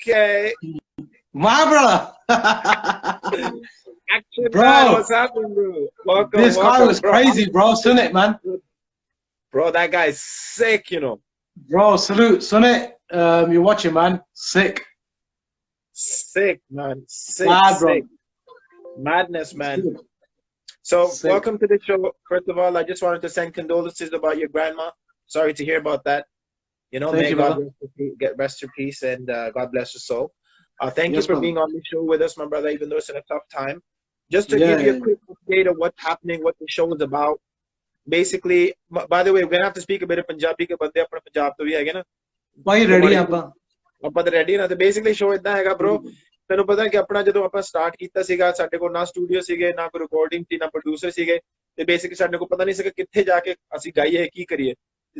Okay. My brother. Action Bro. man, what's happening, bro? Welcome, This guy welcome, was bro. crazy, bro. Son it, man. Bro, that guy's sick, you know. Bro, salute. Son it. You're watching, man. Sick. Sick, man. Sick, Mad, bro. sick. Madness, man. So, Sick. welcome to the show. First of all, I just wanted to send condolences about your grandma. Sorry to hear about that. You know, Thank may you, God brother. rest her peace, and God bless your soul. Thank you Yes, for brother. being on the show with us, my brother, even though it's in a tough time. Just to Yeah, give you yeah. a quick update of what's happening, what the show is about. Basically, by the way, we're gonna have to speak a bit of Punjabi ke bande apne Punjab to bhi hai na. Bhai ready ਆਪਾਂ ਆਪਾਂ ਤਾਂ ready ਨਾ ਤੇ basically show ਇਦਾਂ ਹੈਗਾ bro ਤੈਨੂੰ ਪਤਾ ਕਿ ਆਪਣਾ ਜਦੋਂ ਆਪਾਂ ਸਟਾਰਟ ਕੀਤਾ ਸੀਗਾ ਸਾਡੇ ਕੋਲ ਨਾ ਸਟੂਡੀਓ ਸੀਗੇ ਨਾ ਕੋਈ ਰਿਕਾਰਡਿੰਗ ਸੀ ਨਾ ਪ੍ਰੋਡਿਊਸਰ ਸੀਗੇ ਤੇ ਬੇਸਿਕਲੀ ਸਾਡੇ ਕੋਲ ਪਤਾ ਨਹੀਂ ਸੀਗਾ ਕਿੱਥੇ ਜਾ ਕੇ ਅਸੀਂ ਗਾਈਏ ਕੀ ਕਰੀਏ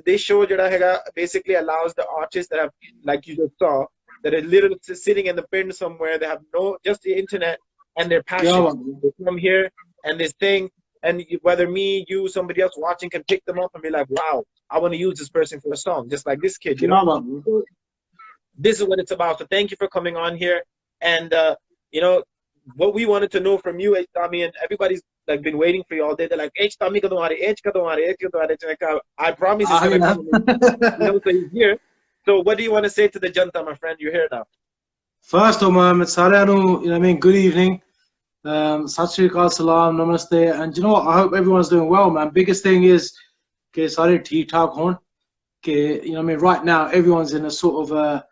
this show ਜਿਹੜਾ ਹੈਗਾ basically allows the artists that have like you just saw that are literally sitting in the pen somewhere they have no just the internet and their passion they come here and this thing and whether me you somebody else watching can pick them up and be like wow I want to use this person for a song just like this kid you know this is what it's about. So thank you for coming on here. And you know what we wanted to know from you, H. Dhami, and everybody's like been waiting for you all day. They're like, H. Dhami, kadon aa rahe? H. kadon aa rahe? H. kadon aa rahe? I promise he's gonna come. You know, so he's here. So what do you want to say to the Janta, my friend? You're here now. First of all, you know what I mean, good evening. Sat Shri Akal, salam, namaste. And you know what? I hope everyone's doing well, man. Biggest thing is ke sare theek thaak hon. You know what I mean, right now everyone's in a sort of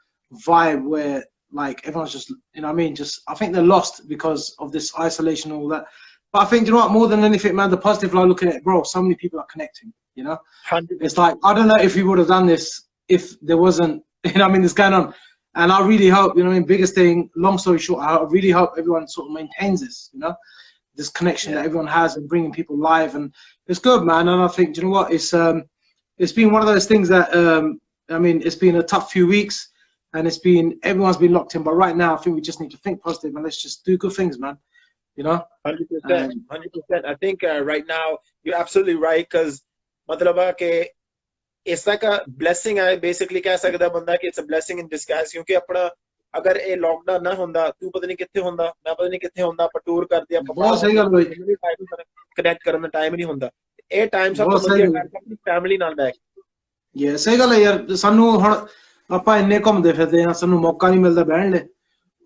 vibe where like everyone's just, you know what I mean, just I think they're lost because of this isolation and all that. But I think, you know what, more than anything, man, the positive I look at it, bro, so many people are connecting, you know. 100%. It's like I don't know if we would have done this if there wasn't, you know what I mean, this going on. And I really hope, you know what I mean, biggest thing, long story short, I really hope everyone sort of maintains this, you know, this connection that everyone has and bringing people live. And it's good, man. And I think, you know what, it's been one of those things that I mean, it's been a tough few weeks and it's been, everyone's been locked in, but right now I think we just need to think positive and let's just do good things, man, you know. 100%, 100%. I think right now you're absolutely right because matlab ke it's like a blessing. I basically keh sakda banda ki it's a blessing in disguise kyunki apna agar ye lockdown na hunda tu pata nahi kithe hunda main pata nahi kithe hunda pa tour kar diya बहुत सही गल भाई connect karan da time nahi hunda ਇਹ time ਸਭ ਤੋਂ ਵਧੀਆ ਕਰ ਆਪਣੀ ਫੈਮਿਲੀ ਨਾਲ ਬੈਠ ਯੇ ਸਹੀ ਗੱਲ ਹੈ ਯਾਰ ਸਾਨੂੰ ਹੁਣ ਆਪਾਂ ਇੰਨੇ ਘੁੰਮਦੇ ਫਿਰਦੇ ਆ ਸਾਨੂੰ ਮੌਕਾ ਨਹੀਂ ਮਿਲਦਾ ਬਹਿਣ ਲਈ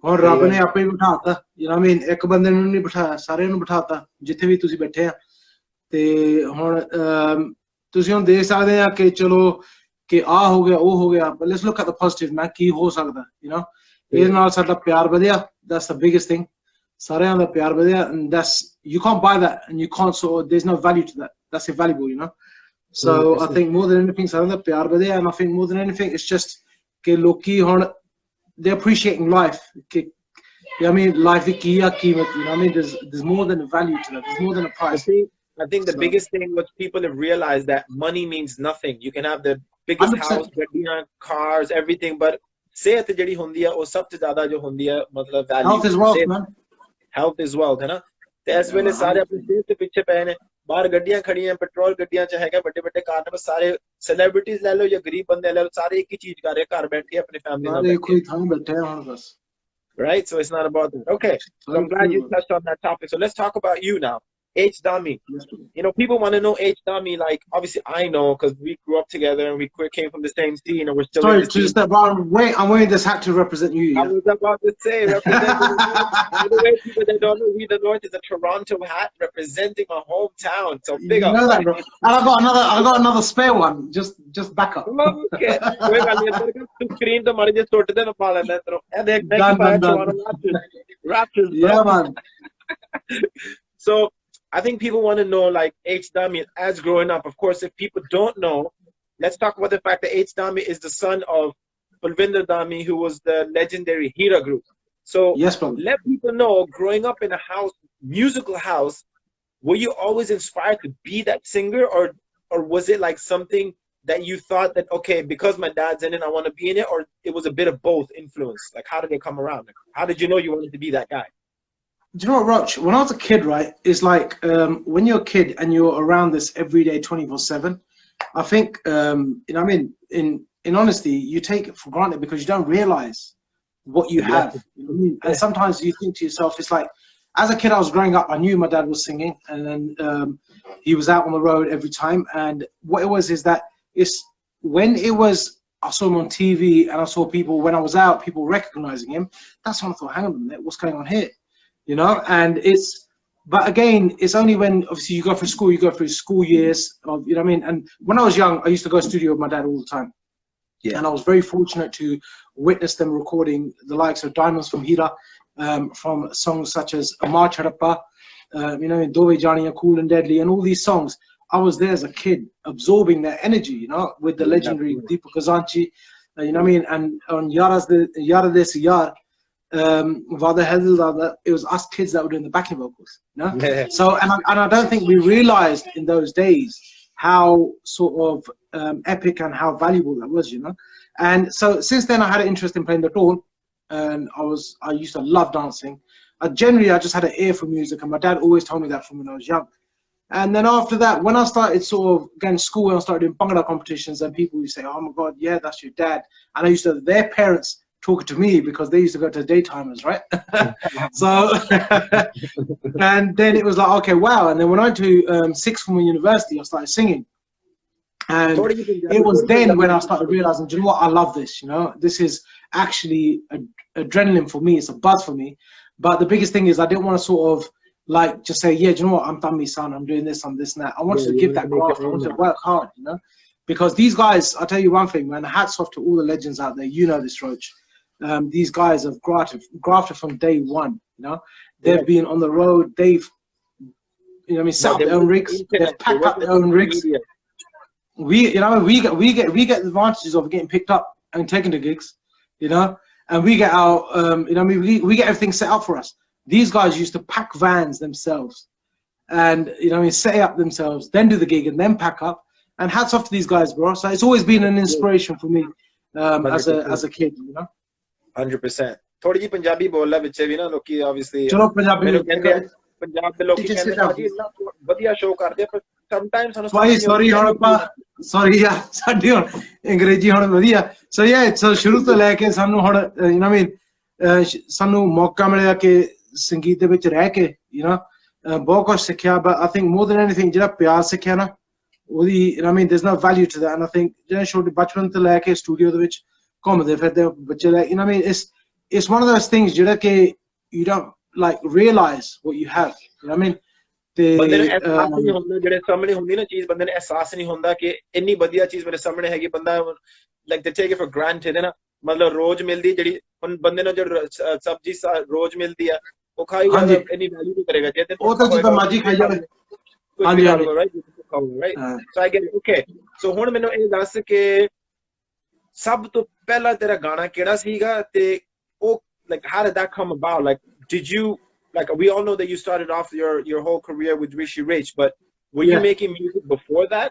ਹੁਣ ਰੱਬ ਨੇ ਆਪੇ ਹੀ ਬਿਠਾਤਾ ਯੂ نو ਮੀਨ ਇੱਕ ਬੰਦੇ ਨੂੰ ਨਹੀਂ ਬਿਠਾਇਆ ਸਾਰਿਆਂ ਨੂੰ ਬਿਠਾਤਾ ਜਿੱਥੇ ਵੀ ਤੁਸੀਂ ਬੈਠੇ ਆ ਤੇ ਹੁਣ ਤੁਸੀਂ ਹੁਣ ਦੇਖ ਸਕਦੇ ਆ ਕਿ ਚਲੋ ਕਿ ਆ ਹੋ ਗਿਆ ਉਹ ਹੋ ਗਿਆ but let's look at the positive ਮੈਂ ਕੀ ਹੋ ਸਕਦਾ ਯੂ نو ਇਹਦੇ ਨਾਲ ਸਾਡਾ ਪਿਆਰ ਵਧਿਆ ਦੈਟਸ ਦ ਬਿਗੇਸਟ ਥਿੰਗ ਸਾਰਿਆਂ ਦਾ ਪਿਆਰ ਵਧਿਆ and that's you can't buy that and you can't sort of there's no value to that that's invaluable you know so 100%. I think more than anything ਸਾਰਿਆਂ ਦਾ ਪਿਆਰ ਵਧਿਆ and I think more than anything it's just ਕਿ ਲੋਕੀ ਹੁਣ they're appreciating life ਕਿ I mean life ਦੀ ਕੀ ਆ ਕੀਮਤ you know I mean there's more than a value to that there's more than a price I think the biggest thing what people have realized that money means nothing you can have the biggest 100%. House ਗੱਡੀਆਂ cars everything but ਸਿਹਤ ਜਿਹੜੀ ਹੁੰਦੀ ਆ ਉਹ ਸਭ ਤੋਂ ਜ਼ਿਆਦਾ ਜੋ ਹੁੰਦੀ ਆ ਮਤਲਬ value health is wealth man health is wealth है ना ਤੇ ਇਸ ਵੇਲੇ ਸਾਰੇ ਆਪਣੀ ਸਿਹਤ ਦੇ ਪਿੱਛੇ ਪਏ ਨੇ ਬਾਹਰ ਗੱਡੀਆਂ ਖੜੀਆਂ ਪੈਟਰੋਲ ਗੱਡੀਆਂ ਚ ਹੈਗਾ ਵੱਡੇ ਵੱਡੇ ਕਾਰਨ ਬਸ ਸਾਰੇ ਸੈਲੀਬ੍ਰਿਟੀਜ਼ ਲੈ ਲਓ ਜਾਂ ਗਰੀਬ ਬੰਦੇ ਲੈ ਲਓ ਸਾਰੇ ਇੱਕ ਹੀ ਚੀਜ਼ ਕਰ ਰਹੇ ਘਰ ਬੈਠੇ ਆਪਣੀ ਫੈਮਿਲੀ ਨਾਲ ਇੱਕ ਹੀ ਥਾਂ ਬੈਠੇ ਹੁਣ ਬਸ right so it's not about that okay so I'm glad you touched on that topic so let's talk about you now H. Dhami. You know, people want to know H. Dhami. Like, obviously, I know because we grew up together and we came from the same scene and we're still. Sorry, to step on. Wait, I'm wearing this hat to represent you. Yeah? I was about to say, representing. By the way, people that don't know, We the North is a Toronto hat representing my hometown. So big up. You know that, bro. And I got another spare one. Just back up. Okay. Screen to marry just sorted in a pile and then Raptors. Yeah, man. So. I think people want to know, like, H. Dhami, as growing up, of course, if people don't know, let's talk about the fact that H. Dhami is the son of Pulvinder Dhami, who was the legendary Hira group. So yes, let people know, growing up in a house, musical house, were you always inspired to be that singer, or was it like something that you thought that, okay, because my dad's in it, I want to be in it, or it was a bit of both influence? Like, how did they come around? Like, how did you know you wanted to be that guy? Do you know what, Roach? When I was a kid, right, it's like when you're a kid and you're around this every day 24/7, I think, you know what I mean, in honesty, you take it for granted because you don't realize what you have. You know what I mean? And sometimes you think to yourself, it's like, as a kid, I was growing up, I knew my dad was singing, and then he was out on the road every time. And what it was is that it's when it was, I saw him on TV and I saw people, when I was out, people recognizing him. That's when I thought, hang on a minute, what's going on here? You know, and but again, it's only when obviously you go through school years of, you know what I mean? And when I was young, I used to go to the studio with my dad all the time. Yeah. And I was very fortunate to witness them recording the likes of Diamonds from Hira, from songs such as Amar Charappa, you know, Dove Janiya, Cool and Deadly, and all these songs. I was there as a kid, absorbing their energy, you know, with the legendary Deepak Kazanchi, you know what I mean? And on Yara Des Yar, Vada Hedil, it was us kids that were doing the backing vocals, you know? Yeah. So, and I don't think we realized in those days how sort of epic and how valuable that was, you know? And so since then I had an interest in playing the dhol, and I used to love dancing. Generally, I just had an ear for music, and my dad always told me that from when I was young. And then after that, when I started sort of going to school and I started doing Bhangra competitions, and people would say, oh my God, yeah, that's your dad. And I used to, their parents talking to me because they used to go to daytimers, right? So, and then it was like, okay, wow. And then when I went to sixth form university, I started singing. And it was then when I started realizing, you know what, I love this, you know, this is actually adrenaline for me, it's a buzz for me. But the biggest thing is I didn't want to sort of like just say, yeah, do you know what, I'm Dhami son, I'm doing this, I'm this and that. I wanted to give that graft, I wanted to work hard, you know, because these guys, I'll tell you one thing, man, hats off to all the legends out there, you know this, Roach. These guys have grafted from day one, you know, they've been on the road, they've, you know, I mean, set up their own rigs, they've packed up their own rigs. We, you know, we get the advantages of getting picked up and taken to gigs, you know, and we get our, you know, I mean, we get everything set up for us. These guys used to pack vans themselves, and you know, I mean, set it up themselves, then do the gig, and then pack up. And hats off to these guys, bro. So it's always been an inspiration for me as a kid, you know. 100%. थोड़ी जी पंजाबी बोल ला बच्चे भी ना लोकी obviously. चलो पंजाबी में पंजाब के लोकी कहते हैं जी इतना बढ़िया शो करते हैं पर sometimes sorry यार साडी हुन अंग्रेजी हुन बढ़िया. So yeah, so शुरू तो लेके सानू हुन you know I mean सानू मौका मिला कि संगीत दे विच रह के you know बहुत कुछ सिक्खिया. But I think more than anything जेड़ा प्यार सिक्खिया ना ਉਹਦੀ you know I mean there's no value to that. And I think जेड़ा छोटे बचपन तो लेके स्टूडियो दे विच घुमदे फिरदे बच्चे ले you know I mean it's one of those things जेड़ा कि you don't like realize what you have, you know what I mean. ਬੰਦੇ ਨੂੰ ਅਹਿਸਾਸ ਨਹੀਂ ਹੁੰਦਾ ਜਿਹੜੇ ਸਾਹਮਣੇ ਹੁੰਦੀ ਨਾ ਚੀਜ਼ ਬੰਦੇ ਨੂੰ ਅਹਿਸਾਸ ਨਹੀਂ ਹੁੰਦਾ ਕਿ ਇੰਨੀ ਵਧੀਆ ਚੀਜ਼ ਮੇਰੇ ਸਾਹਮਣੇ ਹੈਗੀ. ਬੰਦਾ ਲਾਈਕ ਦੇ ਟੇਕ ਇਟ ਫॉर ਗ੍ਰਾਂਟਡ ਹੈ ਨਾ. ਮਤਲਬ ਰੋਜ਼ ਮਿਲਦੀ ਜਿਹੜੀ ਹੁਣ ਬੰਦੇ ਨੂੰ ਜੋ ਸਬਜ਼ੀ ਰੋਜ਼ ਮਿਲਦੀ ਆ ਉਹ ਖਾਈ ਜਾਵੇ ਇੰਨੀ ਵੈਲਿਊ ਨਹੀਂ ਕਰੇਗਾ ਜੇ ਉਹ ਤਾਂ ਜਿੱਦਾਂ ਮਰਜ਼ੀ ਖਾਈ ਜਾਵੇ. ਹਾਂਜੀ right. So I get okay. So ਹੁਣ ਮੈਨੂੰ ਇਹ ਦੱਸ ਕਿ ਸਭ ਤੋਂ ਪਹਿਲਾ ਤੇਰਾ ਗਾਣਾ ਕਿਹੜਾ ਸੀਗਾ ਤੇ ਉਹ like how did that come about? Like did you like we all know that you started off your whole career with Rishi Rich, but were you making music before that,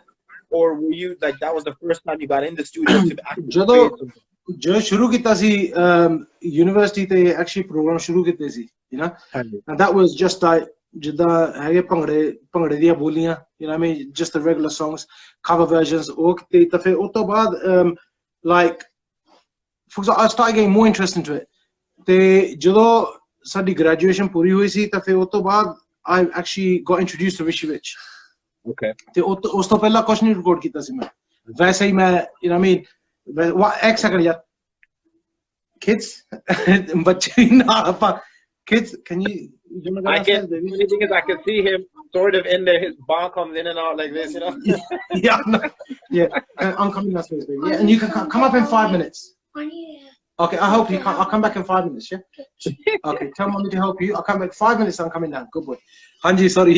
or were you like that was the first time you got in the studio to actually जो शुरू किया सी university ते actually program शुरू किए सी you know, and that was just like जिद्दां है भंगड़े दियां बोलियां you know I mean just the regular songs cover versions ਉਹ किते ਤਾਂ ਫਿਰ ਉਸ ਤੋਂ ਬਾਅਦ like for example I started getting more interest into it. ਤੇ ਜਦੋਂ ਸਾਡੀ ਗ੍ਰੈਜੂਏਸ਼ਨ ਪੂਰੀ ਹੋਈ ਸੀ ਤਾਂ ਫਿਰ ਉਸ ਤੋਂ ਬਾਅਦ I actually got introduced to Rishi Rich. Okay. ਤੇ ਉਸ ਤੋਂ ਪਹਿਲਾਂ ਕੁਝ ਨਹੀਂ ਰਿਕਾਰਡ ਕੀਤਾ ਸੀ ਮੈਂ. ਵੈਸੇ ਹੀ ਮੈਂ you know I mean ਇੱਕ ਸੈਕਿੰਡ ਯਾਰ kids ਬੱਚੇ ਨਾਲ ਆਪਾਂ kids can you I can I can see him sort of in there, his bar comes in and out like this, you know. yeah I'm coming downstairs baby. Yeah, and you can come up in 5 minutes. Okay, I help you. I'll come back in 5 minutes, yeah? Okay, tell mommy to help you. I'll come back 5 minutes, I'm coming down. Good boy. Hanji, sorry.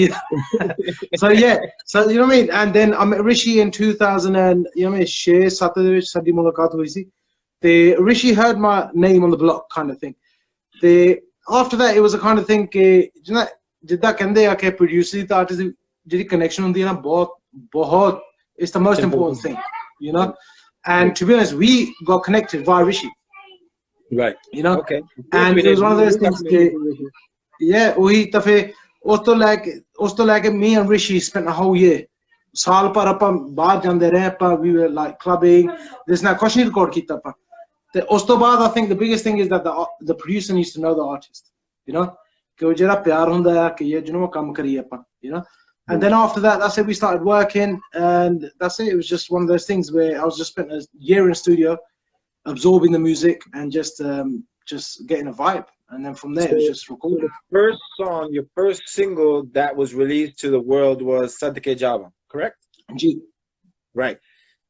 So, yeah. So, you know what I mean? And then I met Rishi in 2000 and, you know what I mean, Shea Saturday, Sadi Mulaqat hui si. Rishi heard my name on the block kind of thing. After that, it was a kind of thing ke, you know, jidda kende ya ke producer the artist jidi connection hundi hai na bahut it's the most important thing, you know? And to be honest, we got connected via Rishi. Right, you know, okay. And it was one of those things yeah we tafe ਉਸ ਤੋਂ ਲੈ ਕੇ me and Rishi spent a whole year ਸਾਲ ਭਰ ਆਪਾਂ ਬਾਹਰ ਜਾਂਦੇ ਰਹੇ ਆਪਾਂ we were like clubbing this ਨਾ ਕੁਛ ਨਹੀਂ ਰਿਕਾਰਡ ਕੀਤਾ ਆਪਾਂ I think the biggest thing is that the producer needs to know the artist, you know, you know. And then after that, that's it. We started working, and that's it. It was just one of those things where I was just spent a year in studio, absorbing the music and just getting a vibe. And then from there, it was just recording. The first song, your first single that was released to the world was Sadke Java, correct? G. Right.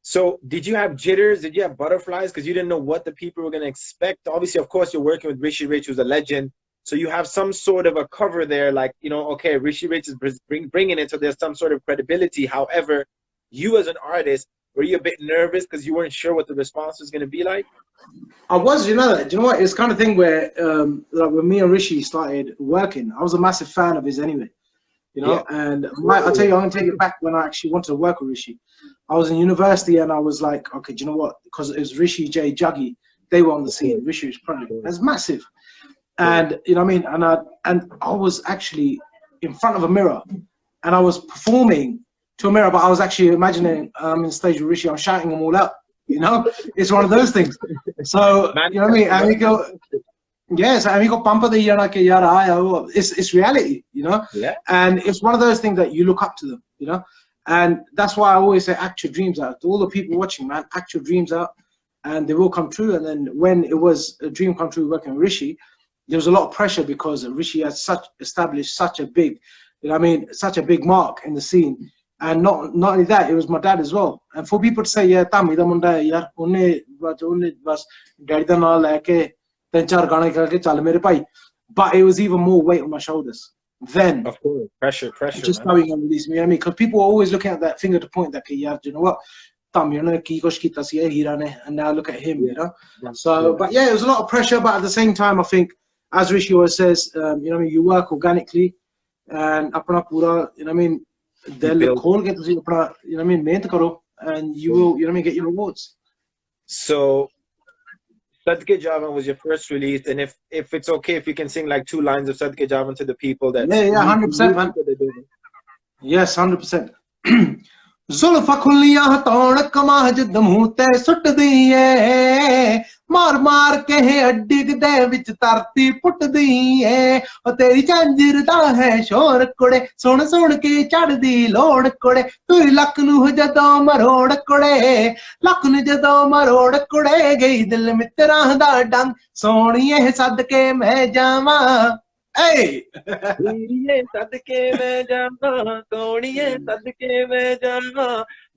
So did you have jitters? Did you have butterflies? Because you didn't know what the people were going to expect. Obviously, of course, you're working with Rishi Rich, who's a legend. So you have some sort of a cover there, like, you know, okay, Rishi Rich is bringing it, so there's some sort of credibility. However, you as an artist, were you a bit nervous because you weren't sure what the response was going to be like? I was, you know that. Do you know what? It's kind of thing where, like when me and Rishi started working, I was a massive fan of his anyway. You know, and I'll tell you, I'm going to take it back when I actually wanted to work with Rishi. I was in university and I was like, okay, do you know what? Because it was Rishi, J, Juggy, they were on the scene. Rishi was project. That's massive. And you know what I mean? And I was actually in front of a mirror and I was performing to a mirror, but I was actually imagining I'm in stage with Rishi, I'm shouting them all out. You know, it's one of those things. So you know what I mean? And we go, yes, and we go pampa the yana ke yara. It's reality, you know. Yeah. And it's one of those things that you look up to them, you know. And that's why I always say, act your dreams out. To all the people watching, man, act your dreams out, and they will come true. And then when it was a dream come true working with Rishi, there was a lot of pressure because Rishi has established such a big, you know what I mean, such a big mark in the scene. And not only that, it was my dad as well. And for people to say, yeah, Dhami da munda hai yaar, unne bas daddy da naam leke tin char gaane karke chal mere bhai. But it was even more weight on my shoulders. Then, of course, pressure, just going and releasing me. I mean, because people are always looking at that finger to point that, yaar, you know what, Dhami ne ki kuch kita si hira ne, and now look at him, you know. So, but yeah, it was a lot of pressure. But at the same time, I think, as Rishi always says, you know what I mean, you work organically, and apna pura, you know what I mean, they'll call get you know what I mean, mehnat karo, and you will, you know what I mean, get your rewards. So Sadke Javan was your first release, and if it's okay, if you can sing like 2 lines of Sadke Javan to the people that 100%, man. Yes, 100%. Zulfa khulliyan hataun kamaj damhu te sut diye मार मार के अड्डिग दे विच धरती पुटदी है ओ तेरी झांजर दा है शोर कुड़े सुन सुन के चढ़दी लोड़ कुड़े तू लक नू जदों मरोड़ कुड़े लक नू जदों मरोड़ कुड़े गई दिल मित्रां दा डंग सोहणीए सदके मैं जावां Hey! That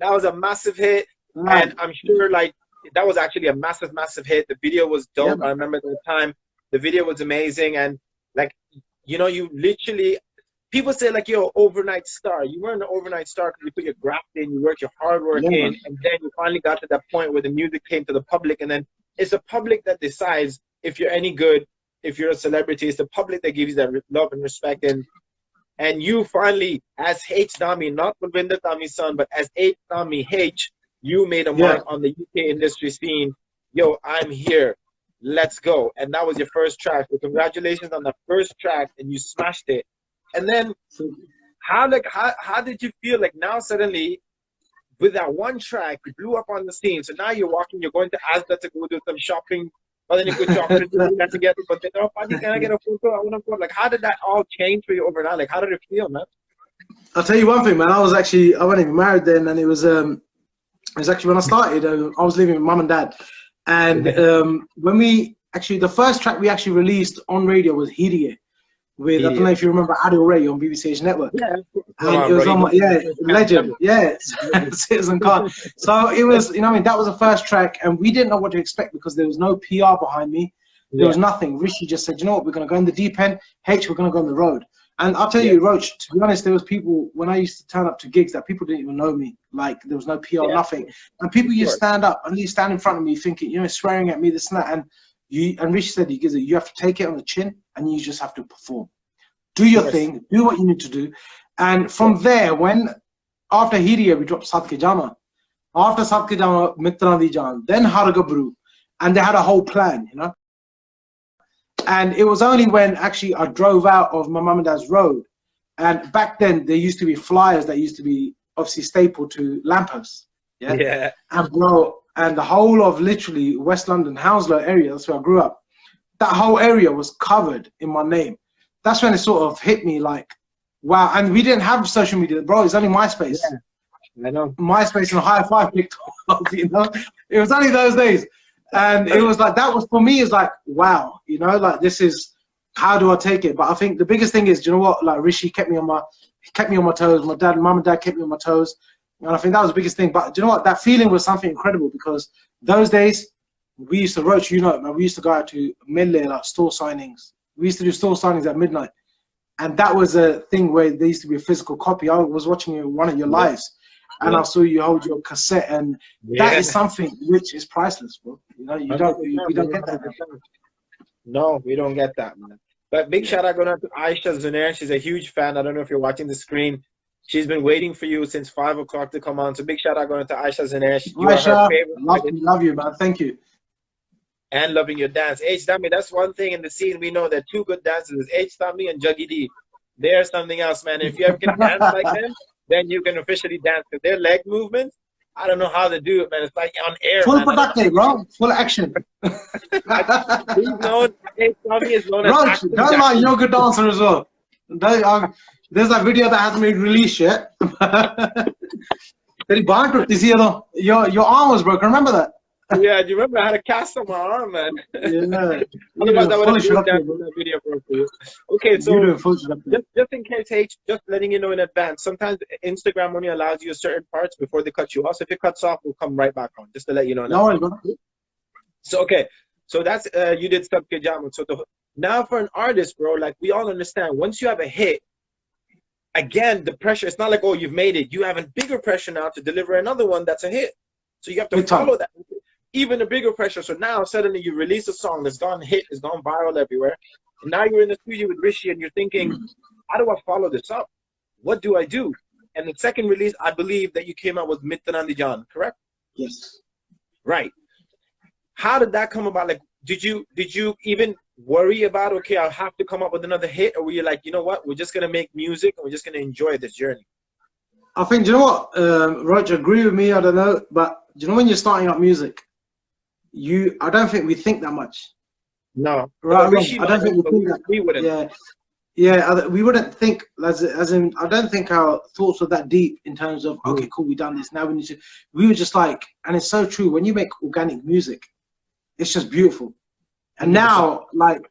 was a massive hit, and I'm sure like that was actually a massive hit. The video was dope. Yeah. I remember at the time the video was amazing, and like, you know, you literally, people say like you're an overnight star. You weren't an overnight star because you put your graft in, you work your hard work in, and then you finally got to that point where the music came to the public, and then it's the public that decides if you're any good. If you're a celebrity, it's the public that gives you that love and respect. And you finally, as H. Dhami, not Malvinder Dhami's son, but as H. Dhami H, you made a mark on the UK industry scene. Yo, I'm here. Let's go. And that was your first track. So congratulations on the first track, and you smashed it. And then how did you feel like now suddenly with that one track, you blew up on the scene. So now you're walking, you're going to Asda to go do some shopping. But then you put chocolate together, but then, oh, can I get a photo? I want a photo. Like, how did that all change for you overnight? Like, how did it feel, man? I'll tell you one thing, man. I wasn't even married then, and it was actually when I started. I was living with mum and dad, and when the first track we actually released on radio was Hidiye. With, I don't know if you remember Adil Ray on BBC Network. Yeah, and it was on legend, Citizen Khan. So it was, you know, I mean, that was the first track, and we didn't know what to expect because there was no PR behind me. There was nothing. Rishi just said, you know what, we're gonna go in the deep end. H, we're gonna go on the road. And I'll tell you, Roach, to be honest, there was people when I used to turn up to gigs that people didn't even know me. Like there was no PR, nothing. And people used to stand up and you stand in front of me thinking, you know, swearing at me, this and that. And Rishi said, you have to take it on the chin and you just have to perform. Do your thing, do what you need to do. And from there, after Hidiye, we dropped Sadke Jama. After Sadke Jama, Mitran Di Jaan, then Hargabru. And they had a whole plan, you know. And it was only when actually I drove out of my mum and dad's road. And back then, there used to be flyers that used to be obviously stapled to lampposts. Yeah. And bro, and the whole of literally West London, Hounslow area, that's where I grew up, that whole area was covered in my name. That's when it sort of hit me like, wow. And we didn't have social media, bro. It's only MySpace. Yeah, I know. MySpace and High Five picked up, you know? It was only those days. And it was like, that was, for me, is like, wow, you know, like this is, how do I take it? But I think the biggest thing is, do you know what? Like Rishi kept me on my toes. My dad, mum and dad kept me on my toes. And I think that was the biggest thing. But do you know what? That feeling was something incredible, because those days we used to, Roach, you know it, man, we used to go out to Mille, like store signings. We used to do store signings at midnight. And that was a thing where there used to be a physical copy. I was watching one of your lives, and I saw you hold your cassette, and that is something which is priceless, bro. You know, we don't get that. No, we don't get that, man. But big shout out going out to Aisha Zunair. She's a huge fan. I don't know if you're watching the screen. She's been waiting for you since 5 o'clock to come on. So big shout out going to Aisha Zunair. You are her favorite. Love you, man. Thank you. And loving your dance. H. Dhami, that's one thing in the scene we know that two good dancers is H. Dhami and Juggy D. They're something else, man. If you ever can dance like them, then you can officially dance. With their leg movements, I don't know how to do it, man. It's like on air. Full productive, bro. Full action. He's known, H. Dhami is known as Roach, Action tell him you're a good dancer as well. There's that video that hasn't been released yet. Your arm was broken, remember that? Yeah, do you remember I had a cast on my arm, man? Yeah. Otherwise, I would have put that video for you. Okay, so just in case, H, just letting you know in advance, sometimes Instagram only allows you certain parts before they cut you off. So if it cuts off, we'll come right back on, just to let you know. No worries, bro. So, okay, so that's, you did Sab Ke Jamun. So now for an artist, bro, like we all understand, once you have a hit, again, the pressure, it's not like, oh, you've made it. You have a bigger pressure now to deliver another one that's a hit. So you have to follow that. Even a bigger pressure. So now suddenly you release a song that's gone hit, it's gone viral everywhere. And now you're in the studio with Rishi and you're thinking, how do I follow this up? What do I do? And the second release, I believe that you came out with Mitranandi Jan, correct? Yes. Right. How did that come about? Like, did you even worry about, okay, I'll have to come up with another hit? Or were you like, you know what, we're just going to make music and we're just going to enjoy this journey? I think, do you know what, Roger, agree with me, I don't know, but do you know when you're starting up music, I don't think we think that much. No. Right, I don't think we think that. We wouldn't. Yeah, we wouldn't think, as in, I don't think our thoughts were that deep in terms of, okay, cool, we've done this, now we need to, we were just like, and it's so true, when you make organic music, it's just beautiful. And now, like,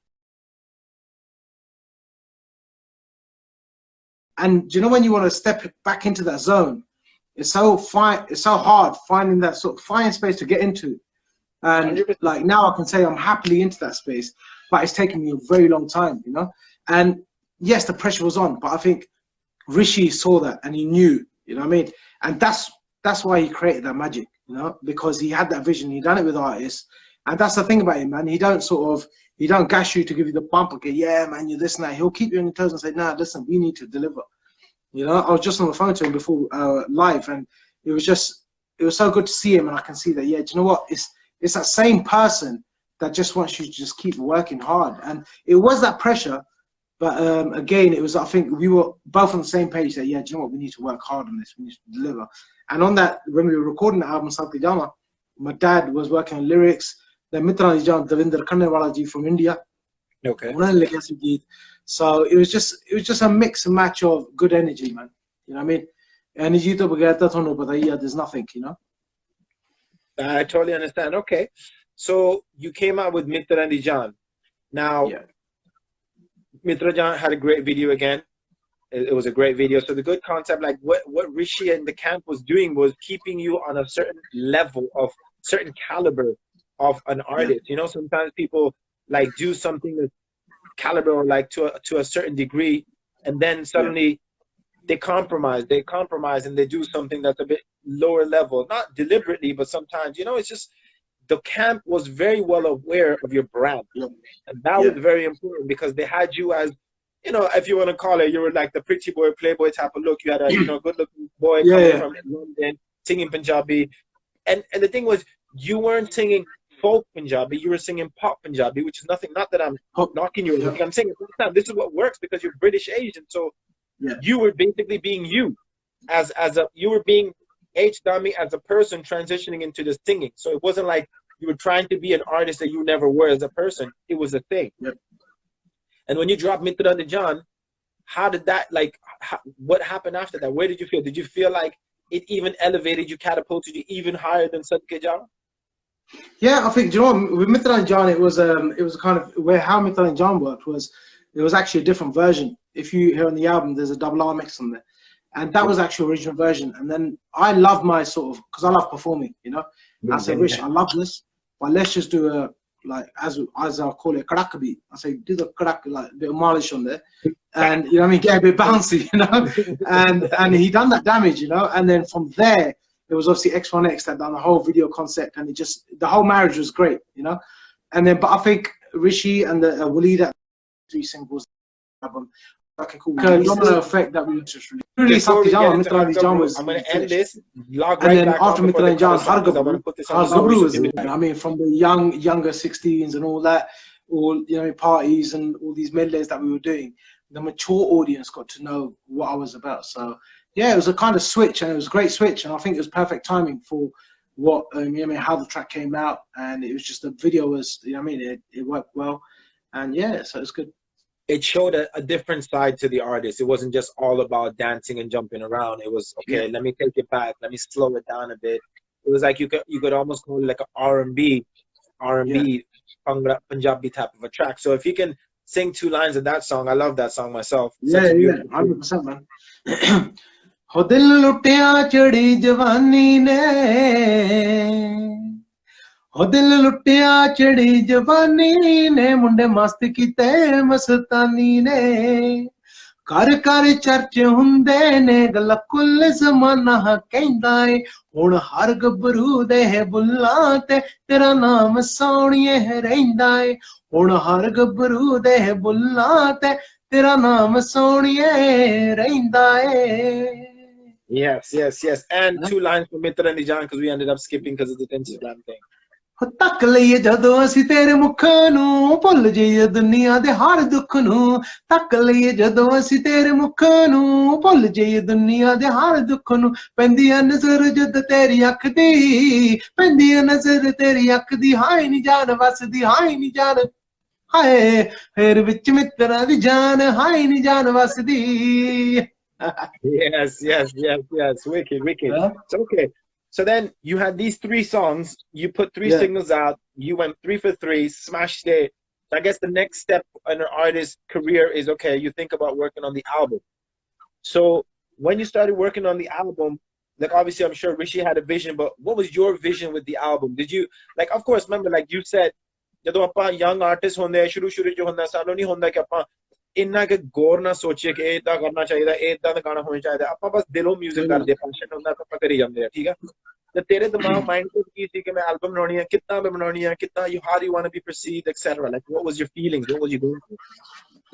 and do you know when you want to step back into that zone, it's so hard finding that sort of fine space to get into. And like now I can say I'm happily into that space, but it's taken me a very long time, you know? And yes, the pressure was on, but I think Rishi saw that and he knew, you know what I mean? And that's why he created that magic, you know, because he had that vision, he done it with artists. And that's the thing about him, man. He don't gash you to give you the bump, okay, yeah, man, you're this and that. He'll keep you on your toes and say, nah, listen, we need to deliver. You know, I was just on the phone to him before live, and it was so good to see him, and I can see that, yeah, do you know what? It's that same person that just wants you to just keep working hard. And it was that pressure, but again, it was, I think we were both on the same page that, yeah, do you know what? We need to work hard on this. We need to deliver. And on that, when we were recording the album, Sab Ke Jamun, my dad was working on lyrics. Then Mitranandi Jan, Davinder Khanewala ji from India. Okay. So it was just a mix and match of good energy, man. You know what I mean? Energy to there's nothing, you know? I totally understand. Okay. So you came out with Mitranandi Jan. Now, Mitra Jan had a great video again. It was a great video. So the good concept, like what Rishi and the camp was doing was keeping you on a certain level of certain caliber of an artist. You know, sometimes people like do something that's caliber or like to a certain degree, and then suddenly they compromise and they do something that's a bit lower level, not deliberately, but sometimes, you know, it's just the camp was very well aware of your brand, and that was very important because they had you as, you know, if you want to call it, you were like the pretty boy, playboy type of look. You had a, you know, good looking boy coming from London, singing Punjabi, and the thing was, you weren't singing folk Punjabi, you were singing pop Punjabi, which is nothing, not that I'm knocking you, I'm saying this is what works because you're British Asian, so you were basically being you, you were being H Dhami as a person transitioning into the singing. So it wasn't like you were trying to be an artist that you never were as a person. It was a thing. Yep. And when you dropped Mitra and John, how did that, like, what happened after that? Where did you feel? Did you feel like it even elevated you, catapulted you even higher than Sadke John? Yeah, I think, you know, with Mitra and John, it was kind of where how Mitra and John worked was it was actually a different version. If you hear on the album, there's a double R mix on there, and that was actually original version. And then I love my sort of, because I love performing, you know. I said, Rich, I love this, but let's just do a, like, as I call it, kadak beat. I say, do the kadak, like a bit of mileage on there, and you know what I mean, get a bit bouncy, you know. And he done that damage, you know. And then from there, it was obviously X1X that done the whole video concept, and it just, the whole marriage was great, you know. And then, but I think Rishi and the Wali, that 3 singles album, like a cool domino effect that we just released after John. Mitra and John was, I'm going to end this, log and right then back after Mitra and John, Hargabru was, I mean, from the younger 16s and all that, all, you know, parties and all these medleys that we were doing, the mature audience got to know what I was about. So yeah, it was a kind of switch, and it was a great switch, and I think it was perfect timing for what, you know, I mean, how the track came out, and it was just, the video was, you know, I mean, it worked well, and yeah, so it's good. It showed a different side to the artist. It wasn't just all about dancing and jumping around. It was, okay, let me take it back, let me slow it down a bit. It was like you could almost call it like an R&B, Punjabi type of a track. So if you can sing 2 lines of that song, I love that song myself. Yeah, 100%, man. हो दिल लुटिया चढ़ी जवानी ने, हो दिल लुटिया चढ़ी जवानी ने, मुंडे मस्त कीते मस्तानी ने, कर कर चर्चे हुंदे ने, गल कुल जमाना कहंदा ए, हुण हर गबरू दे बुल्लां ते तेरा नाम सोहणिए रहिंदा ए, हुण हर गबरू दे बुल्लां ते तेरा नाम सोहणिए रहिंदा ए. Yes. And 2 lines from Mitra and John, because we ended up skipping because of the Instagram thing. तक लईए जदों असीं तेरे मुख नूं, भुल जाईए दुनिया दे हर दुख नूं, तक लईए जदों असीं तेरे मुख नूं, भुल जाईए दुनिया दे हर दुख नूं, पैंदी ऐ नज़र जद तेरी अख दी, पैंदी ऐ नज़र तेरी अख दी, हाय नी जान वसदी, हाय नी जान, हाय फेर विच मित्तरां दी जान, हाय नी जान वसदी. Yes. Wicked. Yeah. So, okay. So then you had these 3 songs. You put 3 singles out. You went 3 for 3, smashed it. So I guess the next step in an artist's career is, okay, you think about working on the album. So when you started working on the album, like, obviously I'm sure Rishi had a vision, but what was your vision with the album? Did you, like, of course, remember, like you said, ਜਦੋਂ ਆਪਾਂ young artists ਹੁੰਦੇ ਸ਼ੁਰੂ ਚ ਹੁੰਦਾ, ਸਾਨੂੰ ਨਹੀਂ ਹੁੰਦਾ ਕਿ ਆਪਾਂ ਇੰਨਾ ਕਿ ਗੌਰ ਨਾ ਸੋਚੀਏ ਕਿ ਇਹ ਇਦਾਂ ਕਰਨਾ ਚਾਹੀਦਾ, ਇਹ ਇਦਾਂ ਦਾ ਗਾਣਾ ਹੋਣਾ ਚਾਹੀਦਾ, ਆਪਾਂ ਬਸ ਦਿਲੋਂ ਮਿਊਜ਼ਿਕ ਕਰਦੇ, ਪੈਸ਼ਨ ਹੁੰਦਾ ਤਾਂ ਆਪਾਂ ਕਰੀ ਜਾਂਦੇ ਆ, ਠੀਕ ਆ। ਤੇ ਤੇਰੇ ਦਿਮਾਗ ਮਾਈਂਡ ਤੇ ਕੀ ਸੀ ਕਿ ਮੈਂ ਐਲਬਮ ਬਣਾਉਣੀ ਹੈ, ਕਿੱਦਾਂ ਮੈਂ ਬਣਾਉਣੀ ਹੈ, ਕਿੱਦਾਂ, how do you want to be perceived, etc. Like, what was your feelings, what was you going through?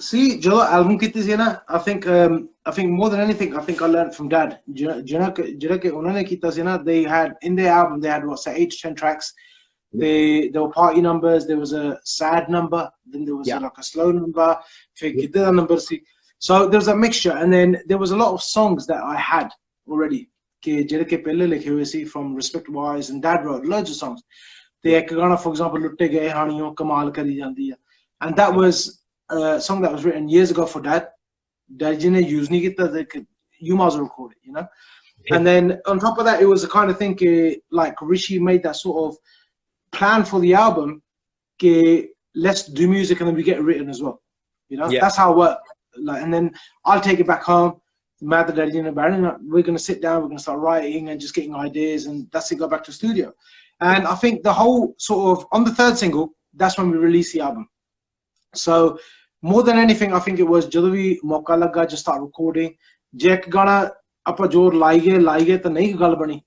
See, ਜਦੋਂ ਐਲਬਮ ਕੀਤੀ ਸੀ ਨਾ, I think more than anything, I think I learned from Dad. ਜਿਹੜਾ ਕਿ ਉਹਨਾਂ ਨੇ ਕੀਤਾ ਸੀ ਨਾ, they had in their album, they had what, say 8 to 10 tracks. There were party numbers, there was a sad number, then there was like a slow number, so there was a mixture, and then there was a lot of songs that I had already from Respect Wise, and Dad wrote loads of songs. For example, Lutte Gaye Haniyo Kamal Kari Jandi, and that was a song that was written years ago for Dad. Dad didn't use you might as well record it, you know. And then on top of that, it was the kind of thing like Rishi made that sort of plan for the album, let's do music and then we get it written as well, you know. That's how it worked. Like, and then I'll take it back home, we're going to sit down, we're going to start writing and just getting ideas, and that's it, go back to the studio. And I think the whole sort of, on the 3rd single, that's when we released the album. So more than anything, I think it was ਜਦੋਂ ਵੀ ਮੌਕਾ ਲੱਗਾ, just start recording, ਜੇ ਇੱਕ ਗਾਣਾ ਆਪਾਂ ਜ਼ੋਰ ਲਾਈਏ ਤਾਂ ਨਹੀਂ ਗੱਲ ਬਣੀ,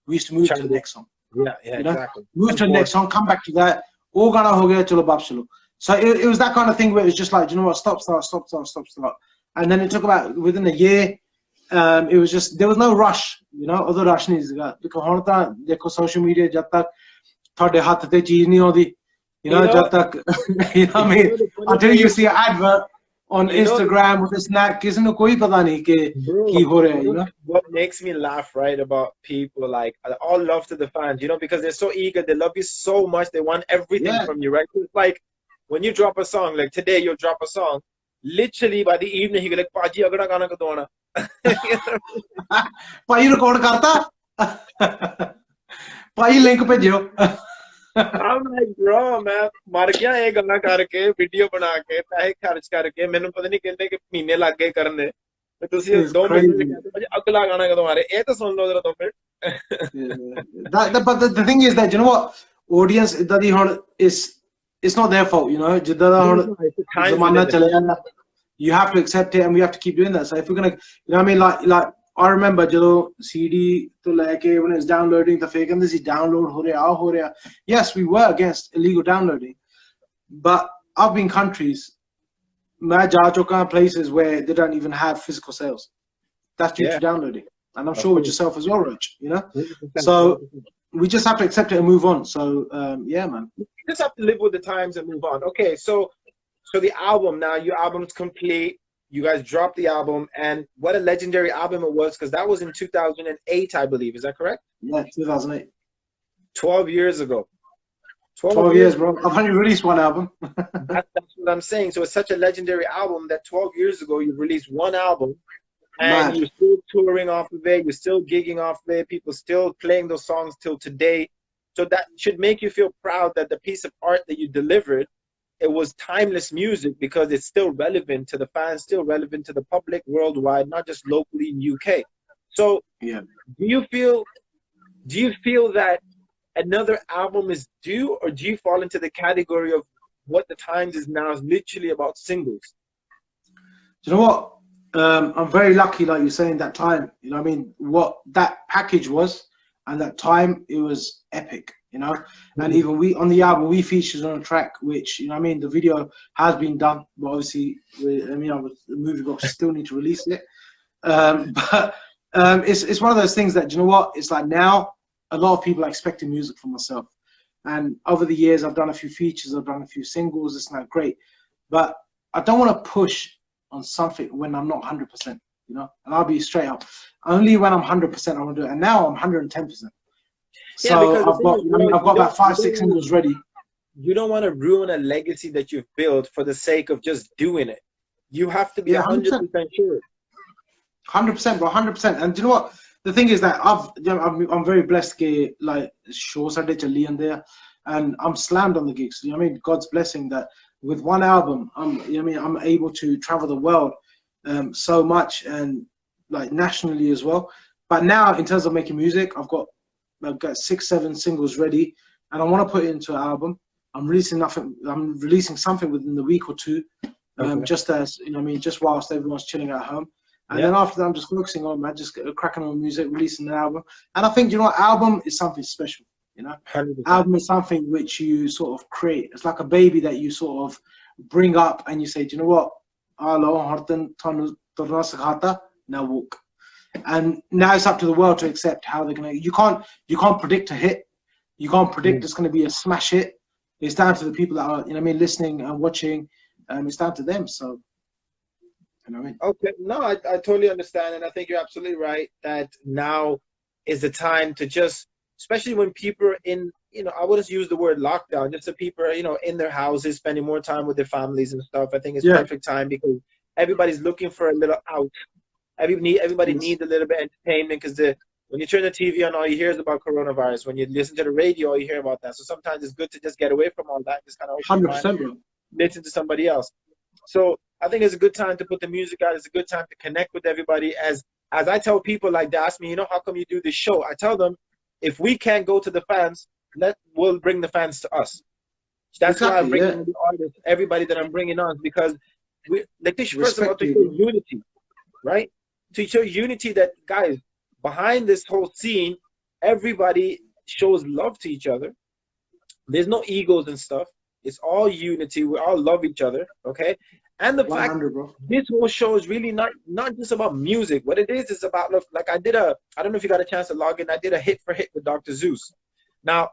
we used to move to the next song. Exactly. Move to the next song, come back to that. Oh, gana ho gaya, chalo bap chalo. So it was that kind of thing where it was just like, you know what, stop. And then it took about, within a year, it was just, there was no rush, you know, other rush needs to go. Because honta, dekho social media, jab tak thode hath te cheez nahi audi, you know, jab tak, you know what I mean, until you see an advert, on You know, Instagram with a snack, किसी ने कोई पता नहीं कि bro, की हो रहा है, you you know know? what makes me laugh, right, about people like all love to the fans, you know, because they're so eager, they love you so much, they want everything Yeah. from you, right? It's like when you drop a song, like today you'll drop a song, literally by the evening he go like, Paji, agada gana ka dona. भाई record करता भाई link भेजियो I'm like, bro, मैं मर गया ये गल्ला करके video बना के पैसे खर्च करके मैंने पता नहीं कितने के महीने लग गए करने तो तुसी It's 2 महीने से crazy. कहते हो भाई अगला गाना कदों आ रहा है ये तो सुन लो जरा 2 minute Yeah. But the thing is that, you know what, audience that it's not their fault, you know. जिद्दां दा हुण it's the times we ज़माना live in. चले जाना, you have to accept it, and we have to keep doing that. So if we're gonna, you know what I mean, like I remember ਜਦੋਂ CD to लेके when it's downloading the fake and this is download हो रहा, yes, we were against illegal downloading, but I've been countries, मैं जा चुका places where they don't even have physical sales. That's due Yeah, to downloading, and I'm of sure with course. yourself as well, Roach, you know. 100%, So 100%. we just have to accept it and move on. So yeah, man. You just have to live with the times and move on. Okay, so the album now, your album's complete. You guys dropped the album, and what a legendary album it was, because that was in 2008, I believe. Is that correct? Yeah, 2008. 12 years ago. 12 years, bro. I've only released one album. That's what I'm saying. So it's such a legendary album that 12 years ago you released one album, and Mad. you're still touring off of it. You're still gigging off of it. People still playing those songs till today. So that should make you feel proud that the piece of art that you delivered, it was timeless music because it's still relevant to the fans, still relevant to the public worldwide, not just locally in UK. So Yeah. do you feel that another album is due, or do you fall into the category of what the times is now is literally about singles? Do you know what? I'm very lucky, like you're saying, that time. You know what I mean? What that package was, and that time, it was epic. You know, and even we on the album we featured on a track which, you know what I mean, the video has been done, but obviously the movie box still need to release it. But it's one of those things that, you know what, it's like now a lot of people are expecting music from myself, and over the years I've done a few features, I've done a few singles. It's not great, but I don't want to push on something when I'm not 100%, you know. And I'll be straight up, only when I'm 100% I want to do it, and now I'm 110%. Yeah, So because I've got about 5-6 singles ready. You don't want to ruin a legacy that you've built for the sake of just doing it. You have to be 100% sure. 100%, bro, 100%. And do you know what? The thing is that I'm very blessed. Like shows I did in there, and I'm slammed on the gigs. You know what I mean? God's blessing that with one album, you know what I mean, I'm able to travel the world so much, and like nationally as well. But now in terms of making music, I've got 6-7 singles ready, and I want to put it into an album. I'm releasing something within the week or two, just as, you know what I mean, just whilst everyone's chilling at home. And then after that, I'm just focusing on, man, just cracking on music, releasing an album. And I think, you know what, album is something special, you know. 100%. Album is something which you sort of create. It's like a baby that you sort of bring up and you say, do you know what, now walk. And now it's up to the world to accept how they're gonna. You can't predict a hit. You can't predict it's gonna be a smash hit. It's down to the people that are, you know what I mean, listening and watching. It's down to them. So, you know what I mean. Okay, no, I totally understand, and I think you're absolutely right that now is the time to just, especially when people are in, you know, I wouldn't use the word lockdown, just the people are, you know, in their houses, spending more time with their families and stuff. I think it's perfect time because everybody's looking for a little out. Everybody needs a little bit of entertainment, because when you turn the TV on, all you hear is about coronavirus. When you listen to the radio, all you hear about that. So sometimes it's good to just get away from all that, just kind of 100%, bro. listen to somebody else. So I think it's a good time to put the music out. It's a good time to connect with everybody. As I tell people, like, they ask me, you know, how come you do this show? I tell them, if we can't go to the fans, we'll bring the fans to us. That's why I bring on the artists, everybody that I'm bringing on, because first of all, to show unity, right? To show unity that, guys, behind this whole scene, everybody shows love to each other. There's no egos and stuff. It's all unity. We all love each other, okay? And the fact this whole show is really not just about music. What it is about, like I don't know if you got a chance to log in, I did a hit for hit with Dr. Zeus. Now,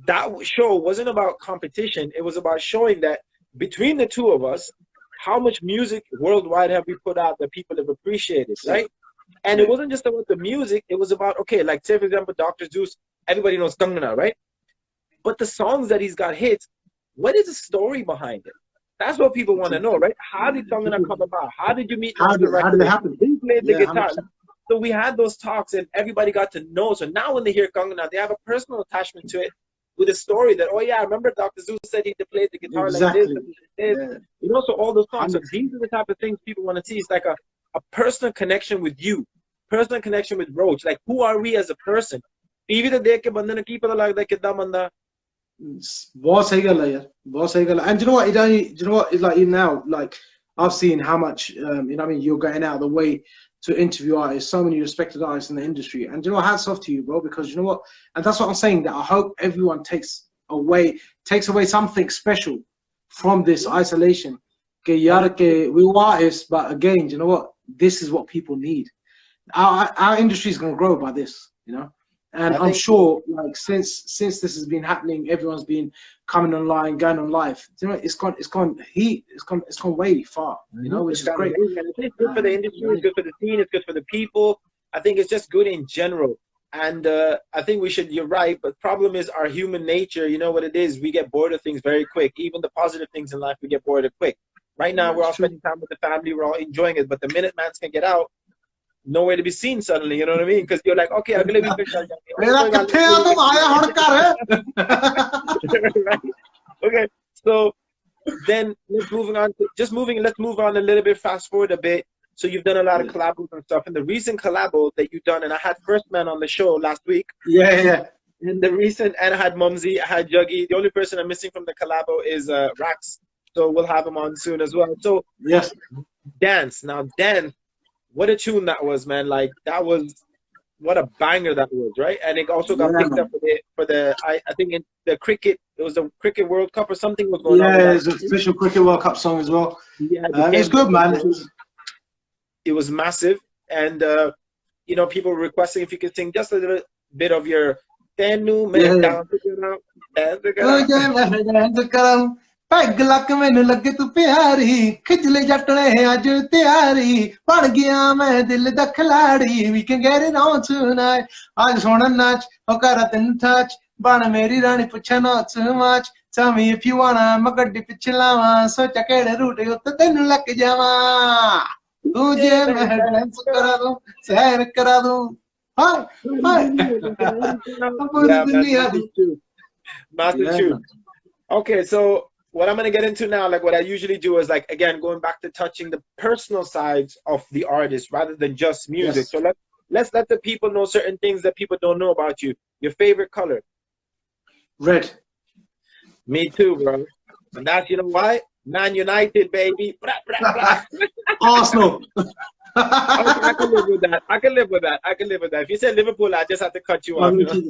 that show wasn't about competition. It was about showing that between the two of us, how much music worldwide have we put out that people have appreciated, right? And it wasn't just about the music, it was about, okay, like say for example, Dr. Zeus, everybody knows Kangana, right? But the songs that he's got hits, what is the story behind it? That's what people want to know, right? How did Kangana come about? How did you meet How did it happen? Who played the Yeah, guitar? 100%. So we had those talks and everybody got to know. So now when they hear Kangana, they have a personal attachment to it with a story that, oh yeah, I remember Dr. Zeus said he played the guitar like this. Exactly. And this. Yeah. You know, so all those songs. So 100%. these are the type of things people want to see. It's like a personal connection with you, personal connection with Roach. Like, who are we as a person? TV ਤੇ ਦੇਖ ਕੇ ਬੰਦੇ ਨੂੰ ਕੀ ਪਤਾ ਲੱਗਦਾ ਕਿੱਦਾਂ ਬੰਦਾ बहुत सही गल है यार, बहुत सही गल है. And you know what, it's like now, like I've seen how much you know what I mean, you're going out of the way to interview artists, so many respected artists in the industry, and you know, hats off to you, bro, because you know what, and that's what I'm saying, that I hope everyone takes away something special from this isolation. Okay, we're artists, but again, you know what, this is what people need. Our industry is going to grow by this, you know. And I'm sure, like, since this has been happening, everyone's been coming online, going on live. You know, it's gone way far. You know, which is great. It's good for the industry. It's good for the scene. It's good for the people. I think it's just good in general. And I think we should. You're right, but problem is our human nature. You know what it is? We get bored of things very quick. Even the positive things in life, we get bored of quick. Right now, we're all spending time with the family. We're all enjoying it. But the minute mans can get out, nowhere to be seen suddenly, you know what I mean? Because you're like, okay, agle week okay, so then let's move on a little bit, fast forward a bit. So you've done a lot of collabos and stuff, and the recent collabo that you've done, and I had First Man on the show last week. Yeah. And I had Mumsy, I had Juggy. The only person I'm missing from the collabo is Rax, so we'll have him on soon as well. So yes, Dance. What a tune that was, man. Like, that was, what a banger that was, right? And it also got picked up for the I think in the cricket, it was the Cricket World Cup or something was going on. Yeah, it's an official Cricket World Cup song as well. Yeah, it's good, man. It was massive. And, you know, people were requesting if you could sing just a little bit of your peg luck मैनू लगे तू प्यारी खिजले जटने अज त्यारी बन गया मैं दिल दा खिलाड़ी we can get it on tonight आज सोना नाच ओ कर तेन touch बन मेरी रानी पूछे not too much tell me if you wanna मैं गड्डी पिछे लावा सोचा केड़े रूट उत्ते तेनू लग जावा तुझे मैं डांस करा दूं सैर करा दूं हाय Massachusetts. Okay, so what I'm going to get into now, like what I usually do is, like, again, going back to touching the personal sides of the artist rather than just music. So let's let the people know certain things that people don't know about you. Your favorite color? Red. Me too, bro. And that's, you know why? Man United, baby. Blah, blah, blah. Arsenal. I can live with that. I can live with that. If you said Liverpool, I just have to cut you off. You know?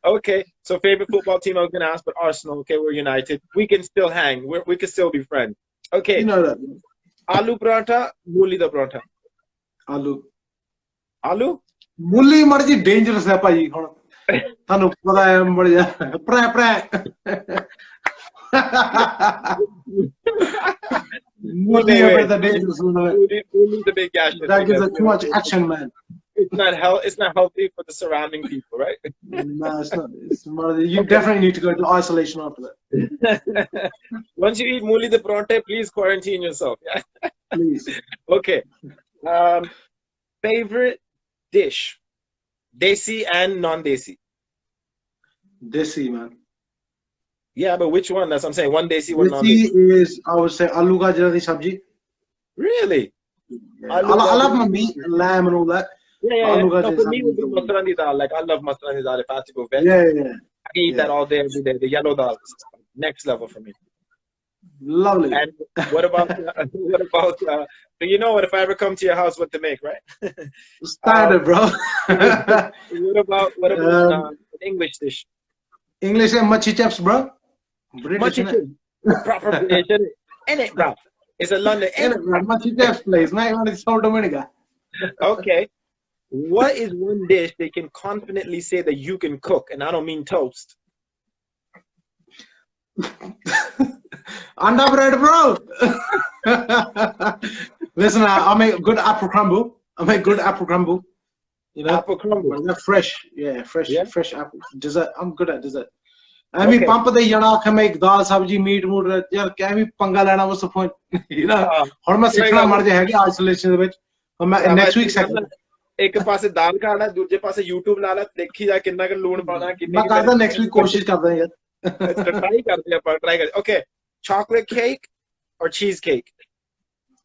Okay, so favorite football team I was going to ask, but Arsenal. Okay, we're United. We can still hang. We can still be friends. Okay. You know that. Aloo paratha, mooli da paratha. Aloo? Mooli marji dangerous hai bhai. Thanu pata hai marja. Pra. Mooli is the dangerous one. Mooli the big gash. That gives too much action, man. It's not healthy for the surrounding people, right? No, it's not. It's more, you definitely need to go into isolation after that. Once you eat mooli the paratha, please quarantine yourself. Yeah? Please. Okay. Favorite dish? Desi and non-desi? Desi, man. Yeah, but which one? That's what I'm saying. One desi, one non-desi. Desi is, I would say, aloo gajra di sabji. Really? Yeah. I love my meat, lamb and all that. Yeah. No, for me, it would be masrani dal. Like, I love masrani dal if I have to go veg. Yeah. I can eat that all day, every day. The yellow dal, next level for me. Lovely. And what about so you know what, if I ever come to your house, what to make, right? Started, bro. what about an English dish? English and machi chaps, bro. British, proper British, in it, bro. It's a London. Machi chaps place, not even in South Dominica. Okay. What is one dish they can confidently say that you can cook? And I don't mean toast. Anda bread, bro. Listen, I make good apple crumble. I make good apple crumble. You know, Apple crumble. but they're fresh. Yeah, fresh, Yeah. fresh apple dessert. I'm good at dessert. I mean, Okay. pump the yana can make dal, sabji, meat, mood. Yeah, can we panga lana? What's the point? You know, how much sikhna mar jayegi isolation de vich. Next week second. एक पासे दाल खाना दूसरे पासे YouTube ला ला देखी जा कितना का लून पाना कितने मैं करता next week कोशिश करता हूँ यार. ट्राई करते हैं पर ट्राई करते. Okay, chocolate cake or cheesecake?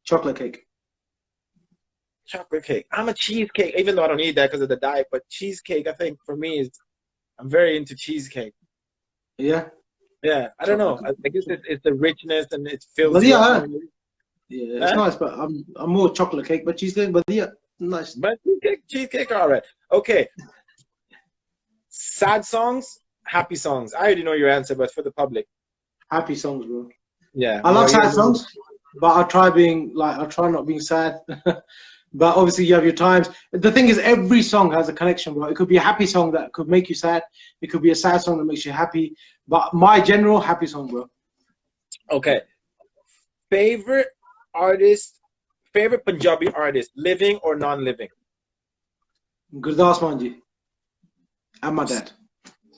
Chocolate cake. Chocolate cake. I'm a cheesecake, even though I don't eat that because of the diet. But cheesecake, I think for me is, I'm very into cheesecake. Yeah. Yeah, I don't know. I guess it's the richness and it fills. But you yeah, up. yeah, it's nice, but I'm more chocolate cake, but cheesecake, but yeah, nice. But cheesecake, all right. Okay. Sad songs, happy songs. I already know your answer, but for the public. Happy songs, bro. Yeah. I love sad songs, but I try not being sad. But obviously you have your times. The thing is, every song has a connection, bro. It could be a happy song that could make you sad. It could be a sad song that makes you happy. But my general happy song, bro. Okay. Favorite artist, favorite Punjabi artist, living or non-living? Gurdas Manji. And my dad.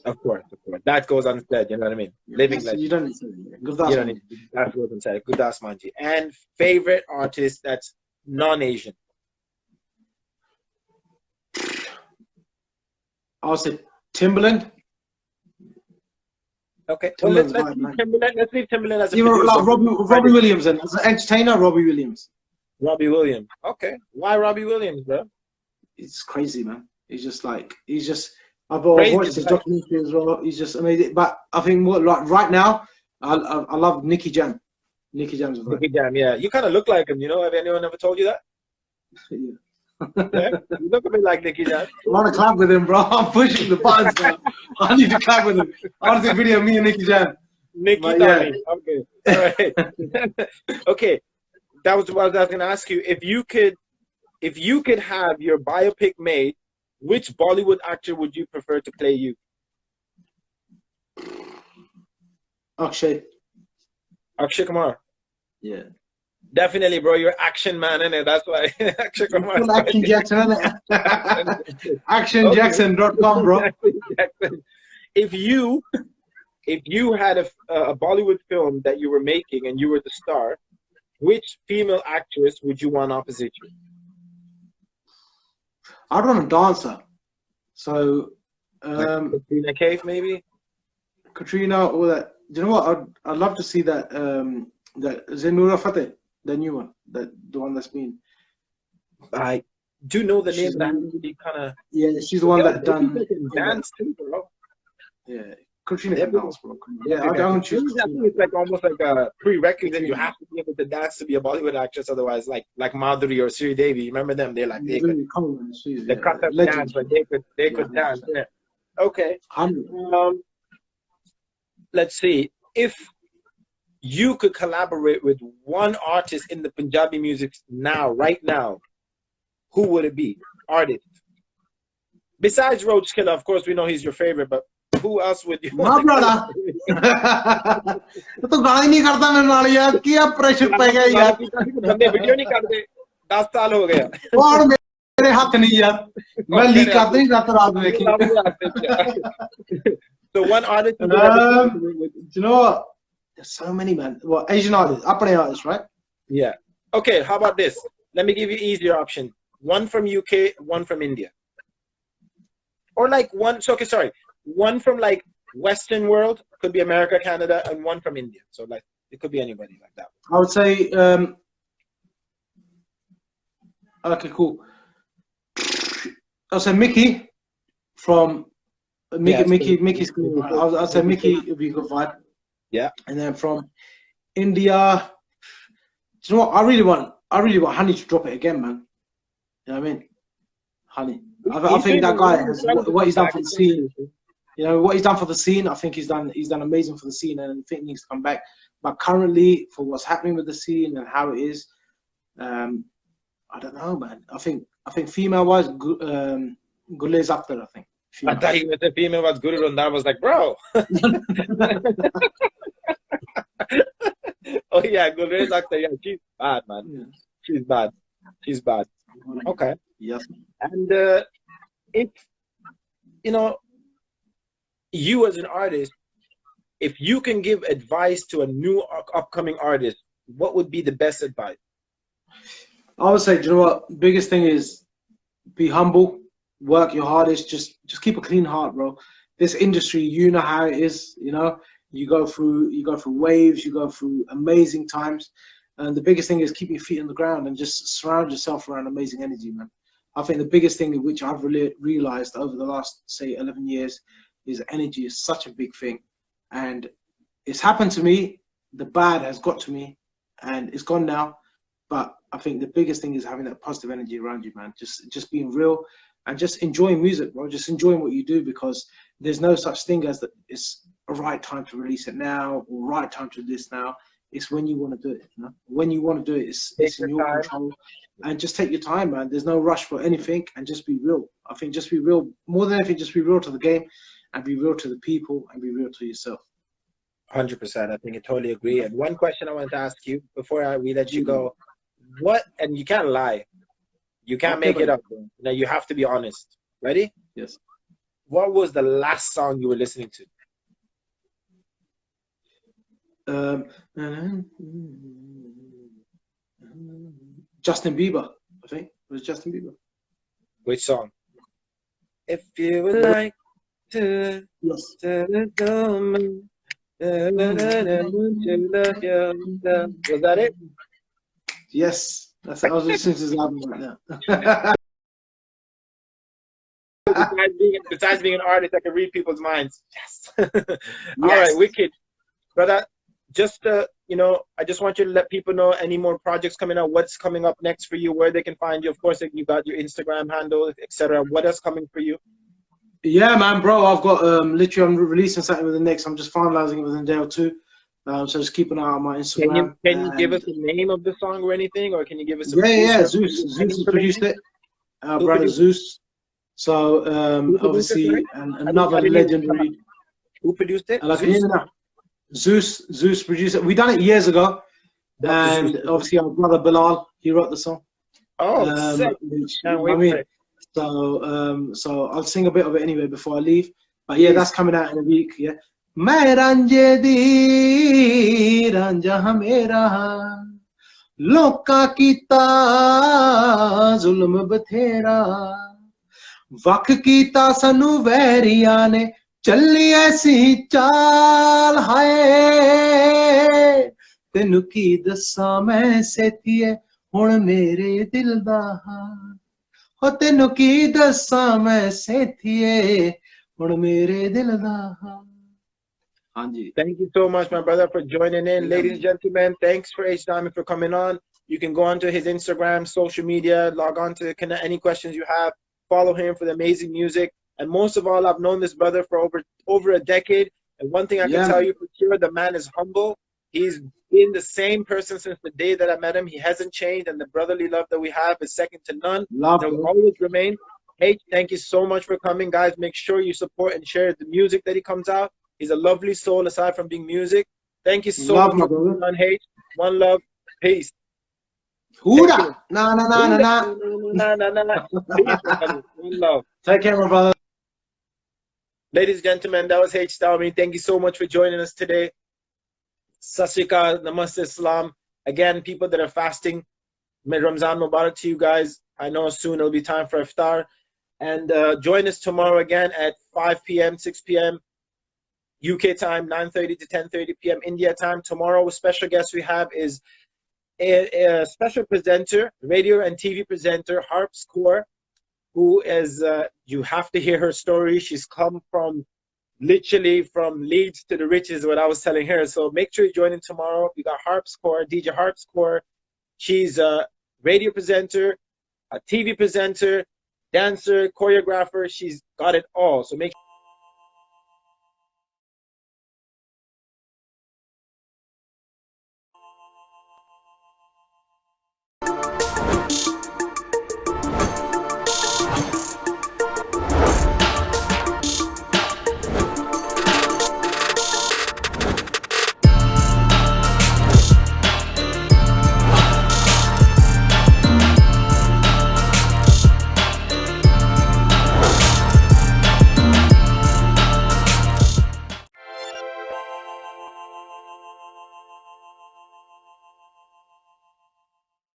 Of course. That goes unsaid, you know what I mean? Living legend. You don't need to say that. Gurdas Manji. That goes unsaid. Gurdas Manji. And favorite artist that's non-Asian? I'll say Timbaland. Okay. Well, let's leave Timbaland as a producer. Like Robbie Williams, and as an entertainer, Robbie Williams. Robbie Williams. Okay. Why Robbie Williams, bro? It's crazy, man. He's just. I've watched his documentary as well. He's just amazing. But I think right now, I love Nicky Jam. Nicky Jam's Nicky Jam, yeah. You kind of look like him, you know? Have anyone ever told you that? Yeah. Yeah? You look a bit like Nicky Jam. I want to clap with him, bro. I'm pushing the buttons now. I need to clap with him. I want to see a video of me and Nicky Jam. Nicky Dhami. Okay. All right. Okay. That was what I was going to ask you. If you could have your biopic made, which Bollywood actor would you prefer to play you? Akshay Kumar. Yeah. Definitely, bro. You're action man, innit? That's why Akshay Kumar. Action Jackson, innit? ActionJackson.com, bro. If you had a Bollywood film that you were making and you were the star, which female actress would you want opposite you? I'd want a dancer. So, like Katrina Kaif, maybe? Katrina, or that. Do you know what? I'd love to see that that Zainura Fateh, the new one, the one that's been. I do know the name, but I haven't really kind of. Yeah, she's the one that done dance too, bro. Yeah, Katrina can dance, bro. Yeah, I don't choose. I think it's like almost like a prerequisite. You have to be able to dance to be a Bollywood actress. Otherwise, like Madhuri or Sri Devi, remember them? They cut up dance, but they could dance. Yeah. Okay. Let's see. If you could collaborate with one artist in the Punjabi music right now, who would it be? Artist. Besides Roach Killa, of course, we know he's your favorite, but who else would you want? My brother. तो गाली नहीं करता मेरे नाल यार क्या pressure पे गया यार बंदे वीडियो नहीं करते 10 साल हो गया और मेरे हाथ नहीं यार मैं लीक करते ही रात रात देखी. So one artist. You know what? There's so many, man. Well, Asian artists, apne artists, right? Yeah. Okay. How about this? Let me give you easier option. One from UK, one from India, or like one. So okay, sorry. One from like Western world, could be America, Canada, and one from India. So like it could be anybody like that. I would say. Okay, cool. I'll say Mickey from. Mickey's cool. I'll say Mickey would be a good vibe. Yeah. And then from India, do you know what? I really want Honey to drop it again, man. You know what I mean? Honey. I think that guy has what he's done for the scene. You know what he's done for the scene. I think he's done amazing for the scene, and I think he needs to come back. But currently, for what's happening with the scene and how it is, I don't know, man. I think female-wise, Gule's up there. I think. I thought he was a female was good, and I was like, bro. Oh yeah, Gulrez Akhtar. Yeah, she's bad, man. Yeah. She's bad. She's bad. Okay. Yes. And if you know, you as an artist, if you can give advice to a new upcoming artist, what would be the best advice? I would say, do you know what? Biggest thing is be humble, work your hardest, just keep a clean heart, bro. This industry, you know how it is, you know. You go through waves, you go through amazing times. And the biggest thing is keep your feet on the ground and just surround yourself around amazing energy, man. I think the biggest thing which I've really realized over the last, say, 11 years is energy is such a big thing. And it's happened to me, the bad has got to me, and it's gone now. But I think the biggest thing is having that positive energy around you, man. Just being real and just enjoying music, bro. Just enjoying what you do, because there's no such thing as that it's a right time to release it now or right time to do this now. It's when you want to do it, you know? When you want to do it, it's in your control. And just take your time, man. There's no rush for anything, and just be real. I think just be real. More than anything, just be real to the game and be real to the people and be real to yourself. 100%. I think I totally agree. And one question I wanted to ask you before we let you go. What, and you can't lie. You can't make it up. Now you have to be honest. Ready? Yes. What was the last song you were listening to? Justin Bieber, I think. It was Justin Bieber. Which song? If you would like to, yes. Was that it? Yes, that's it. I was listening to his album right now. besides being an artist, I can read people's minds. Yes. All right, wicked, brother. Just you know, I just want you to let people know any more projects coming out. What's coming up next for you? Where they can find you? Of course, you got your Instagram handle, etc. What else coming for you? Yeah, man, bro. I've got literally, I'm releasing something with the next. I'm just finalizing it within a day or two. So just keep an eye on my Instagram. Can you give us the name of the song or anything, or can you give us? Yeah. Zeus has produced it. Brother Zeus. So obviously, another legendary. Who produced it? Zeus produced it. We done it years ago, and obviously our brother Bilal, he wrote the song. Oh, sick. Can't wait for it. So I'll sing a bit of it anyway before I leave. But yeah, that's coming out in a week. Yeah. मैं रंजे दी रंजा मेरा लोका कीता जुल्म बथेरा वख कीता सनू वैरिया ने चली ऐसी चाल हाय तेनू की दसा मैं सेथिए हुण मेरे दिल दा हाल हो तेनू की दसा मैं सेथिए हुण मेरे दिल दा हाल. Thank you so much, my brother, for joining in. Ladies and gentlemen, thanks for Dhami for coming on. You can go onto his Instagram, social media, log on to any questions you have, follow him for the amazing music. And most of all, I've known this brother for over a decade. And one thing I can tell you for sure, the man is humble. He's been the same person since the day that I met him. He hasn't changed, and the brotherly love that we have is second to none. It will always remain. H, thank you so much for coming, guys. Make sure you support and share the music that he comes out. He's a lovely soul aside from being music. Thank you so much for coming on, H. One love. Peace. Huda. Nah. One love. Take care, my brother. Ladies and gentlemen, that was H. Dhami. Thank you so much for joining us today. Sat Sri Akal, Namaste Islam. Again, people that are fasting, Ramzan Mubarak to you guys. I know soon it'll be time for iftar. And join us tomorrow again at 5 p.m., 6 p.m. UK time, 9:30 to 10:30 p.m. India time. Tomorrow, a special guest we have is a special presenter, radio and TV presenter, Harps Kaur, who is, you have to hear her story. She's come from, literally from Leeds to the riches, what I was telling her. So make sure you join in tomorrow. We got Harps Kaur, DJ Harps Kaur. She's a radio presenter, a TV presenter, dancer, choreographer. She's got it all. So make